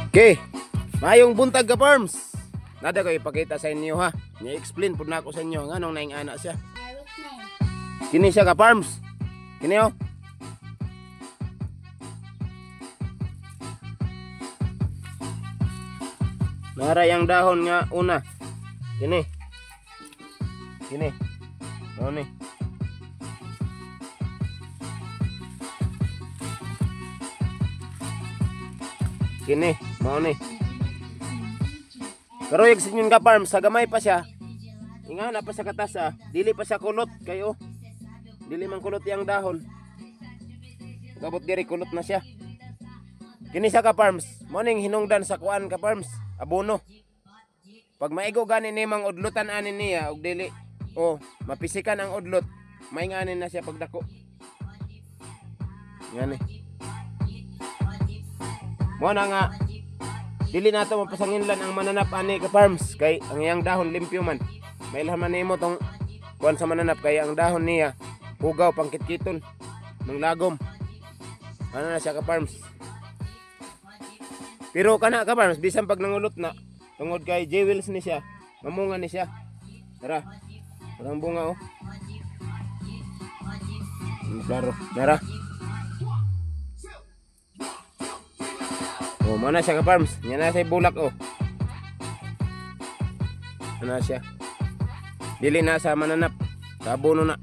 Okay, mayong buntag ka farms. Nada ko ipakita sa inyo ha. Ni-explain po na ako sa inyo nganong naing anak siya. Kini siya ka farms. Kini oh. Nara yang dahon nga una. Kini. Kini. Oh ni. Kini, mao ni. Pero yung sinyon ka farm, sa gamay pa siya. Inga na pa sa katasa, dili pa siya kulot kayo. Dili man kulot yang dahon. Gabot diri kulot na siya. Kini siya ka farms, mao ning hinungdan sa kuan ka farms, abono. Pag maigo gani ni mang udlutan anin niya og dili, oh, mapisikan ang udlot, mainganin na siya pagdako. Yan eh. Mo na nga dili nato mapasanginlan ang mananap ani ka farms kay ang iyang dahon limpyo man. May laman nimo tong kuan sa mananap kay ang dahon niya ugaw pangkitkiton ng lagom. Ano na siya ka farms. Pero kana ka farms bisan pag nangulot na tungod kay jewels ni siya, mamunga ni siya. Tara. Parang bunga oh. Klaro. Tara. Oh, mana siya ka farms? Yan na siya bulak oh. Ano siya? Dili na sa mananap. Sa abono na.